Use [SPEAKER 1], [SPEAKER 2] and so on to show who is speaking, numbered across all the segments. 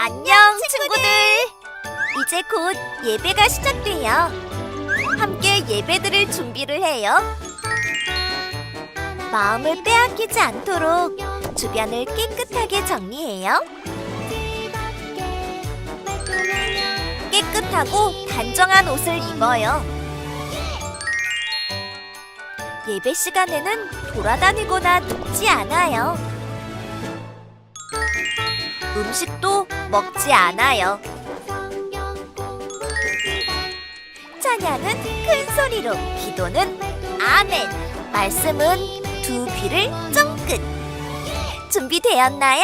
[SPEAKER 1] 안녕, 친구들! 이제 곧 예배가 시작돼요. 함께 예배드릴 준비를 해요. 마음을 빼앗기지 않도록 주변을 깨끗하게 정리해요. 깨끗하고 단정한 옷을 입어요. 예배 시간에는 돌아다니거나 눕지 않아요. 음식도 먹지 않아요. 찬양은 큰 소리로, 기도는 아멘, 말씀은 두 귀를 쫑긋. 준비되었나요?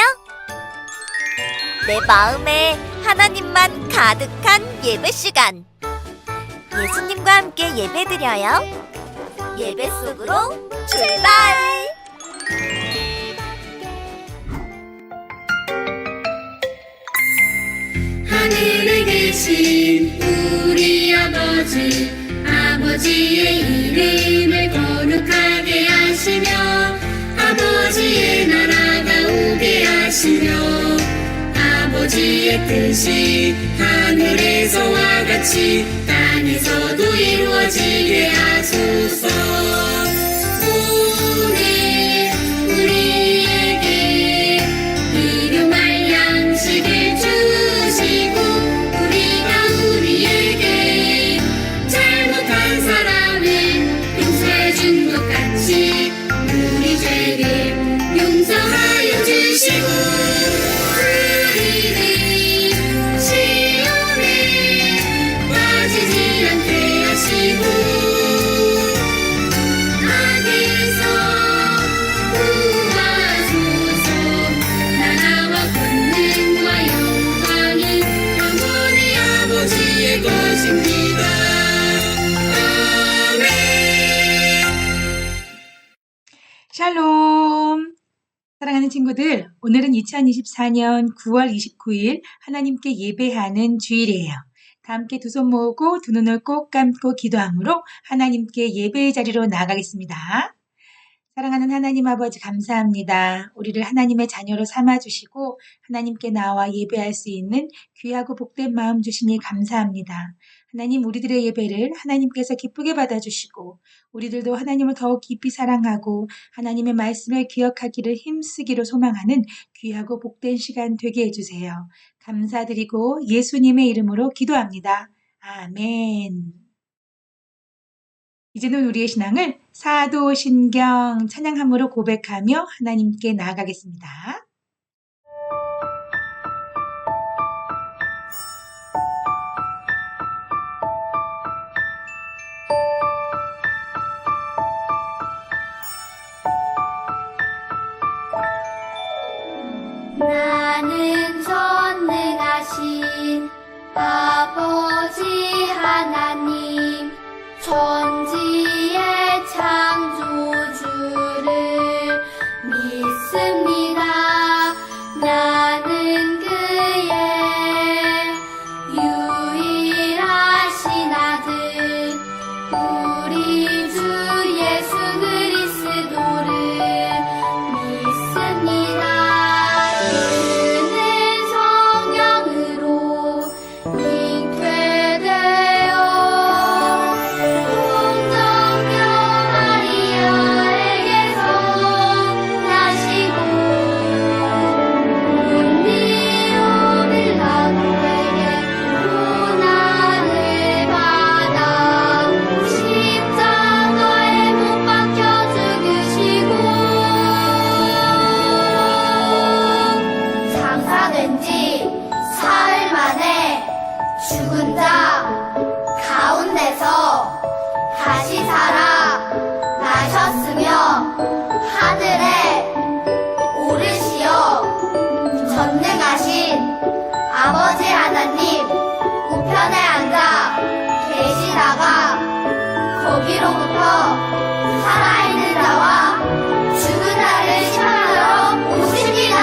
[SPEAKER 1] 내 마음에 하나님만 가득한 예배 시간. 예수님과 함께 예배드려요. 예배 속으로 출발!
[SPEAKER 2] 하늘에 계신 우리 아버지, 아버지의 이름을 거룩하게 하시며 아버지의 나라가 오게 하시며 아버지의 뜻이 하늘에서와 같이 땅에서도 이루어지게 하소서. 오늘 우리에게 일용할 양식을 주시고 우리가 우리에게 잘못한 사람을 용서해 준 것 같이 우리 죄를 용서하여 주시고 우리를 시험에 빠지지 않게 하시고 악에서 구하소서. 나라와 권능과 영광이 영원히 아버지의 것입니다. 아멘.
[SPEAKER 3] 샬롬! 사랑하는 친구들, 오늘은 2024년 9월 29일 하나님께 예배하는 주일이에요. 다 함께 두 손 모으고 두 눈을 꼭 감고 기도함으로 하나님께 예배의 자리로 나아가겠습니다. 사랑하는 하나님 아버지 감사합니다. 우리를 하나님의 자녀로 삼아주시고 하나님께 나와 예배할 수 있는 귀하고 복된 마음 주시니 감사합니다. 하나님, 우리들의 예배를 하나님께서 기쁘게 받아주시고 우리들도 하나님을 더욱 깊이 사랑하고 하나님의 말씀을 기억하기를 힘쓰기로 소망하는 귀하고 복된 시간 되게 해주세요. 감사드리고 예수님의 이름으로 기도합니다. 아멘. 이제는 우리의 신앙을 사도신경 찬양함으로 고백하며 하나님께 나아가겠습니다.
[SPEAKER 4] 나는 전능하신 아버지 하나님, 천지의 창조주를 믿습니다. 나는 그의 유일하신 아들, 우리 주 예수 그리스도를 믿습니다. 그는 성령으로 잉태되어 동정녀 마리아에게서 나시고 본디오 빌라도에게 고난을 받아 십자가에 못 박혀 죽으시고 장사된 지 사흘 만에 죽은 자 가운데서 다시 살아 나셨으며 하늘에 오르시어 전능하신 아버지 하나님 우편에 앉아 계시다가 거기로부터 살아있는 자와 죽은 자를 심판하러 오십니다.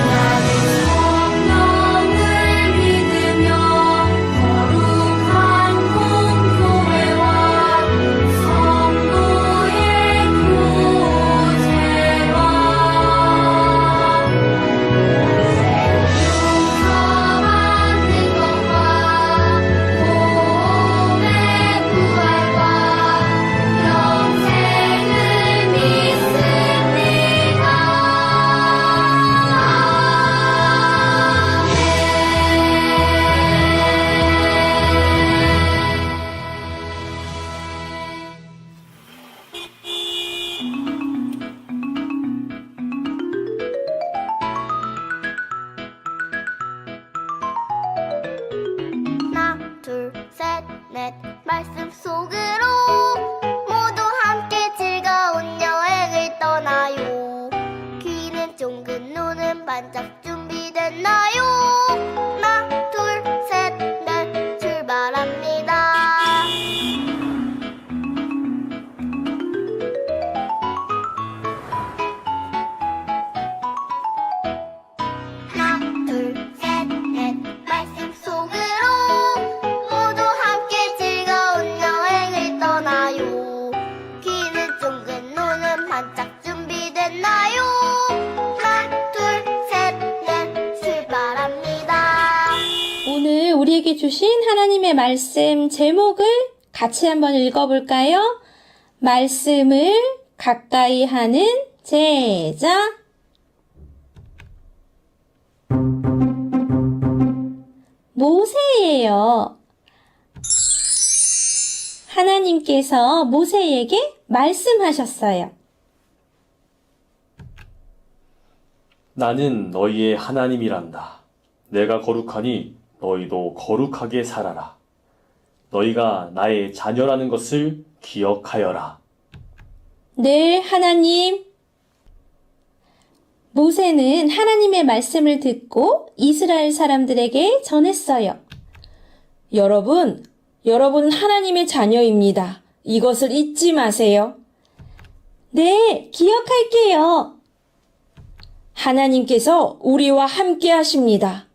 [SPEAKER 4] 나는 성령을 믿으며 거룩한 공교회와 성도의 교제와
[SPEAKER 5] 우리에게 주신 하나님의 말씀 제목을 같이 한번 읽어볼까요? 말씀을 가까이 하는 제자. 모세예요. 하나님께서 모세에게 말씀하셨어요.
[SPEAKER 6] 나는 너희의 하나님이란다. 내가 거룩하니 너희도 거룩하게 살아라. 너희가 나의 자녀라는 것을 기억하여라.
[SPEAKER 5] 네, 하나님. 모세는 하나님의 말씀을 듣고 이스라엘 사람들에게 전했어요. 여러분 하나님의 자녀입니다. 이것을 잊지 마세요. 네, 기억할게요. 하나님께서 우리와 함께 하십니다.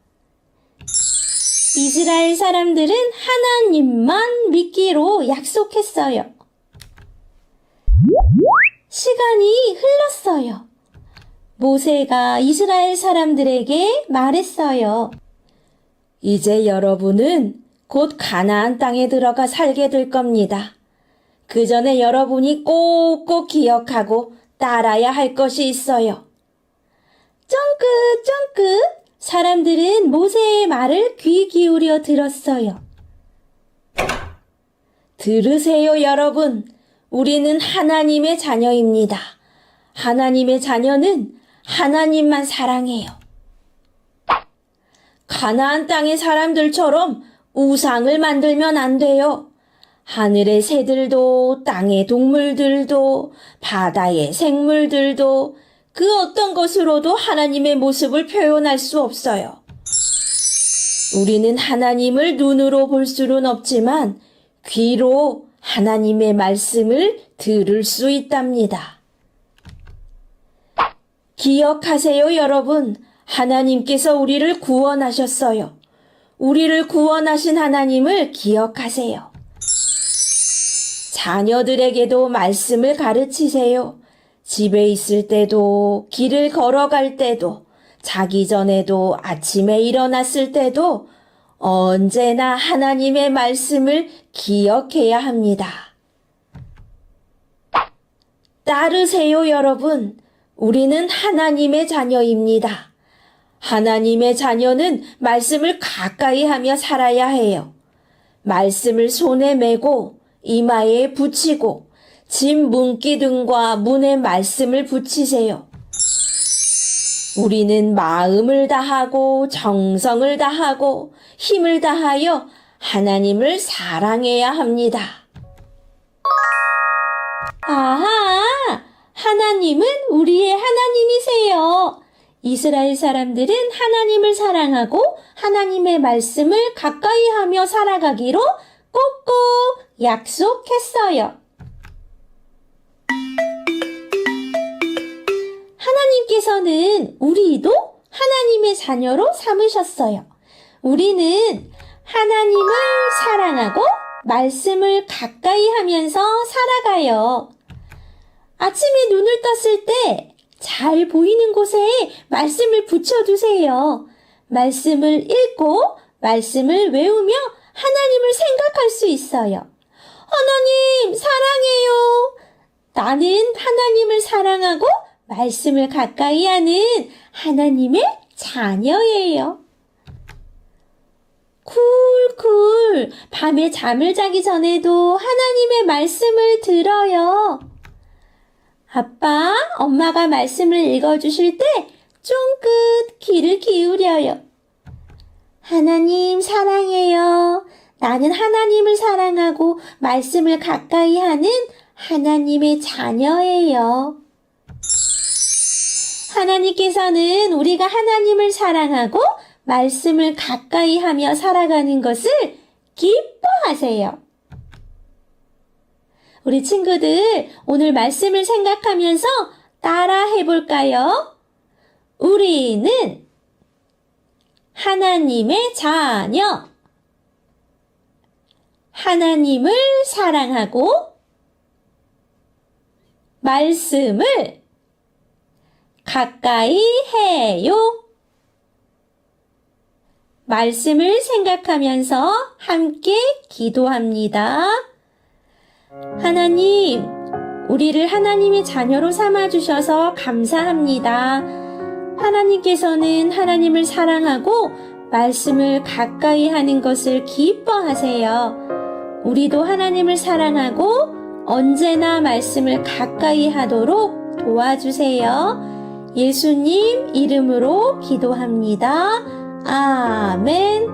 [SPEAKER 5] 이스라엘 사람들은 하나님만 믿기로 약속했어요. 시간이 흘렀어요. 모세가 이스라엘 사람들에게 말했어요. 이제 여러분은 곧 가나안 땅에 들어가 살게 될 겁니다. 그 전에 여러분이 꼭꼭 기억하고 따라야 할 것이 있어요. 쫑긋쫑긋 사람들은 모세의 말을 귀 기울여 들었어요. 들으세요, 여러분. 우리는 하나님의 자녀입니다. 하나님의 자녀는 하나님만 사랑해요. 가나안 땅의 사람들처럼 우상을 만들면 안 돼요. 하늘의 새들도 땅의 동물들도 바다의 생물들도 그 어떤 것으로도 하나님의 모습을 표현할 수 없어요. 우리는 하나님을 눈으로 볼 수는 없지만 귀로 하나님의 말씀을 들을 수 있답니다. 기억하세요, 여러분. 하나님께서 우리를 구원하셨어요. 우리를 구원하신 하나님을 기억하세요. 자녀들에게도 말씀을 가르치세요. 집에 있을 때도, 길을 걸어갈 때도, 자기 전에도, 아침에 일어났을 때도 언제나 하나님의 말씀을 기억해야 합니다. 따르세요, 여러분. 우리는 하나님의 자녀입니다. 하나님의 자녀는 말씀을 가까이 하며 살아야 해요. 말씀을 손에 메고 이마에 붙이고 집 문기둥과 문에 말씀을 붙이세요. 우리는 마음을 다하고 정성을 다하고 힘을 다하여 하나님을 사랑해야 합니다. 아하! 하나님은 우리의 하나님이세요. 이스라엘 사람들은 하나님을 사랑하고 하나님의 말씀을 가까이 하며 살아가기로 꼭꼭 약속했어요. 하나님께서는 우리도 하나님의 자녀로 삼으셨어요. 우리는 하나님을 사랑하고 말씀을 가까이 하면서 살아가요. 아침에 눈을 떴을 때 잘 보이는 곳에 말씀을 붙여두세요. 말씀을 읽고 말씀을 외우며 하나님을 생각할 수 있어요. 하나님 사랑해요. 나는 하나님을 사랑하고 말씀을 가까이 하는 하나님의 자녀예요. 쿨쿨 밤에 잠을 자기 전에도 하나님의 말씀을 들어요. 아빠, 엄마가 말씀을 읽어주실 때 쫑긋 귀를 기울여요. 하나님 사랑해요. 나는 하나님을 사랑하고 말씀을 가까이 하는 하나님의 자녀예요. 하나님께서는 우리가 하나님을 사랑하고 말씀을 가까이 하며 살아가는 것을 기뻐하세요. 우리 친구들 오늘 말씀을 생각하면서 따라 해볼까요? 우리는 하나님의 자녀. 하나님을 사랑하고 말씀을 가까이 해요. 말씀을 생각하면서 함께 기도합니다. 하나님, 우리를 하나님의 자녀로 삼아주셔서 감사합니다. 하나님께서는 하나님을 사랑하고 말씀을 가까이 하는 것을 기뻐하세요. 우리도 하나님을 사랑하고 언제나 말씀을 가까이 하도록 도와주세요. 예수님 이름으로 기도합니다. 아멘.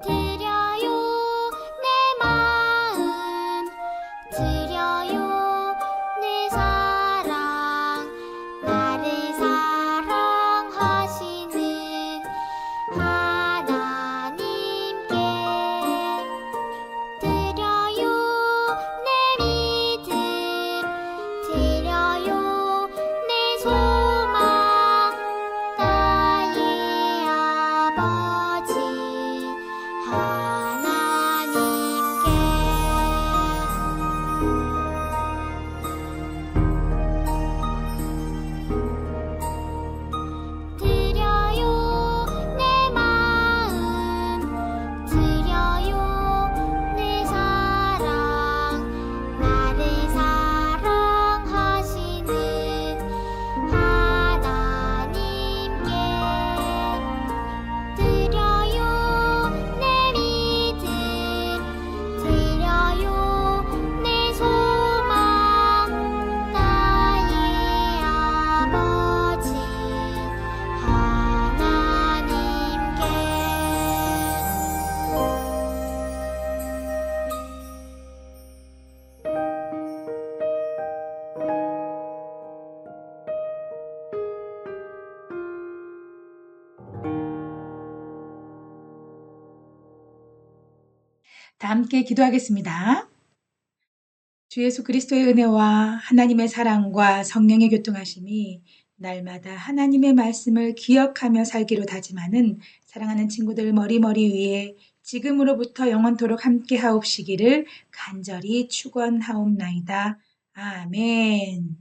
[SPEAKER 4] 드려요 내 마음 드려요 내 사랑 나를 사랑하시는 하나님께 드려요 내 믿음 드려요 내 소망 나의 아버지 드려요 내 마음 드려요 내 사랑 나를 사랑하시는 하나님께 드려요 내 믿음 드려요 내 소망 나의 아버지
[SPEAKER 3] 다 함께 기도하겠습니다. 주 예수 그리스도의 은혜와 하나님의 사랑과 성령의 교통하심이 날마다 하나님의 말씀을 기억하며 살기로 다짐하는 사랑하는 친구들 머리머리 위에 지금으로부터 영원토록 함께 하옵시기를 간절히 축원하옵나이다. 아멘.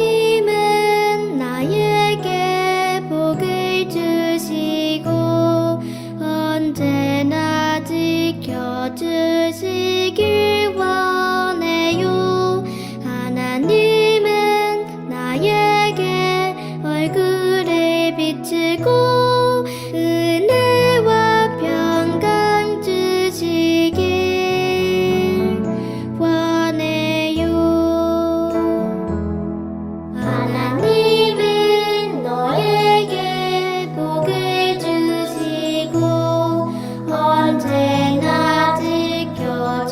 [SPEAKER 4] 하나님은 나에게 복을 주시고 언제나 지켜주시길 원해요. 하나님은 나에게 얼굴을 비추고 은혜와 평강 주시길 원해요. 하나님은 너에게 복을 주시고 언제나 지켜주시길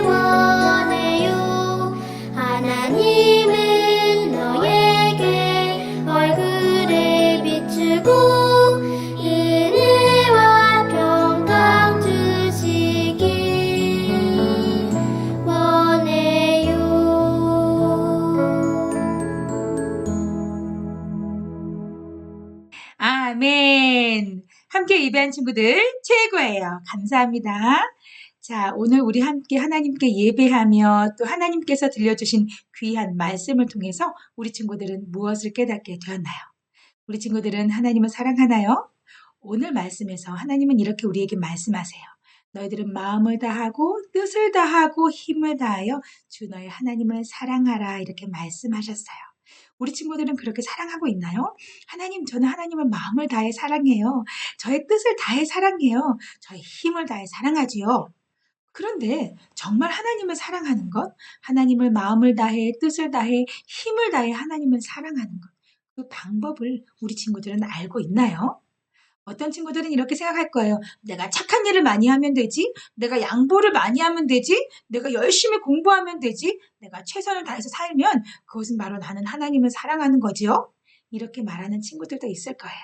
[SPEAKER 4] 원해요. 하나님은 너에게 얼굴을 비추고 은혜와 평강 주시길 원해요.
[SPEAKER 3] 아멘. 함께 예배한 친구들 최고예요. 감사합니다. 자, 오늘 우리 함께 하나님께 예배하며 또 하나님께서 들려주신 귀한 말씀을 통해서 우리 친구들은 무엇을 깨닫게 되었나요? 우리 친구들은 하나님을 사랑하나요? 오늘 말씀에서 하나님은 이렇게 우리에게 말씀하세요. 너희들은 마음을 다하고 뜻을 다하고 힘을 다하여 주 너의 하나님을 사랑하라 이렇게 말씀하셨어요. 우리 친구들은 그렇게 사랑하고 있나요? 하나님, 저는 하나님을 마음을 다해 사랑해요. 저의 뜻을 다해 사랑해요. 저의 힘을 다해 사랑하지요. 그런데 정말 하나님을 사랑하는 것, 하나님을 마음을 다해 뜻을 다해 힘을 다해 하나님을 사랑하는 것, 그 방법을 우리 친구들은 알고 있나요? 어떤 친구들은 이렇게 생각할 거예요. 내가 착한 일을 많이 하면 되지. 내가 양보를 많이 하면 되지. 내가 열심히 공부하면 되지. 내가 최선을 다해서 살면 그것은 바로 나는 하나님을 사랑하는 거지요. 이렇게 말하는 친구들도 있을 거예요.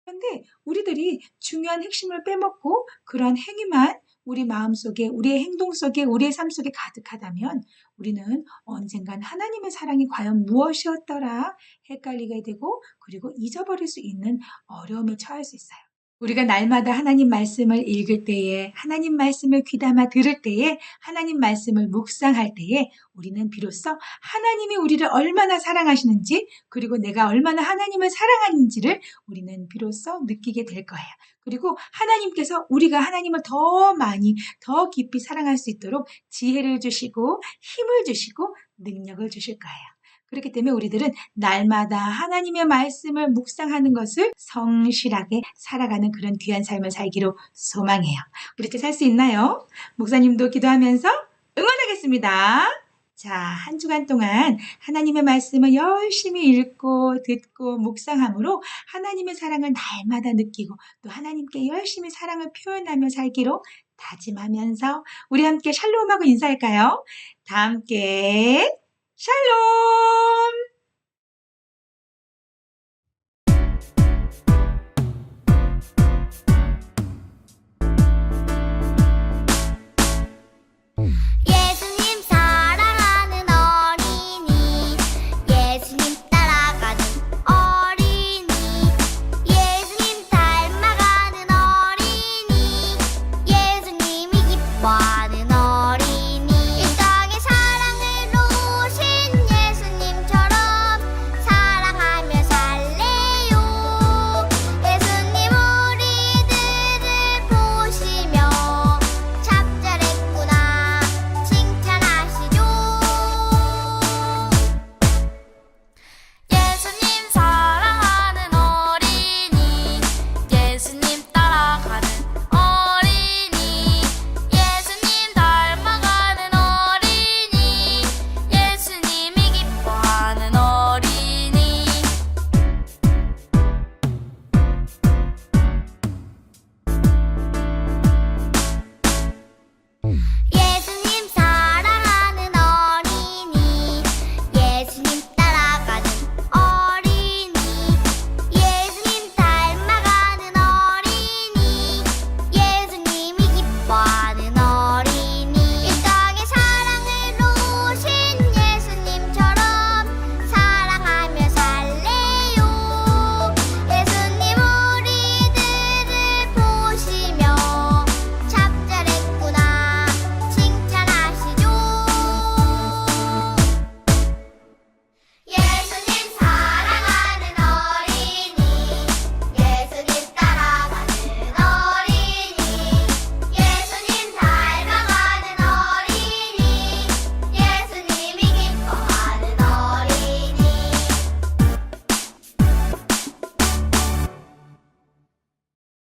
[SPEAKER 3] 그런데 우리들이 중요한 핵심을 빼먹고 그런 행위만 우리 마음속에, 우리의 행동 속에, 우리의 삶 속에 가득하다면 우리는 언젠간 하나님의 사랑이 과연 무엇이었더라 헷갈리게 되고 그리고 잊어버릴 수 있는 어려움에 처할 수 있어요. 우리가 날마다 하나님 말씀을 읽을 때에, 하나님 말씀을 귀담아 들을 때에, 하나님 말씀을 묵상할 때에 우리는 비로소 하나님이 우리를 얼마나 사랑하시는지 그리고 내가 얼마나 하나님을 사랑하는지를 우리는 비로소 느끼게 될 거예요. 그리고 하나님께서 우리가 하나님을 더 많이, 더 깊이 사랑할 수 있도록 지혜를 주시고 힘을 주시고 능력을 주실 거예요. 그렇기 때문에 우리들은 날마다 하나님의 말씀을 묵상하는 것을 성실하게 살아가는 그런 귀한 삶을 살기로 소망해요. 우리 이렇게 살 수 있나요? 목사님도 기도하면서 응원하겠습니다. 자, 한 주간 동안 하나님의 말씀을 열심히 읽고 듣고 묵상함으로 하나님의 사랑을 날마다 느끼고 또 하나님께 열심히 사랑을 표현하며 살기로 다짐하면서 우리 함께 샬롬하고 인사할까요? 다 함께 샬롬!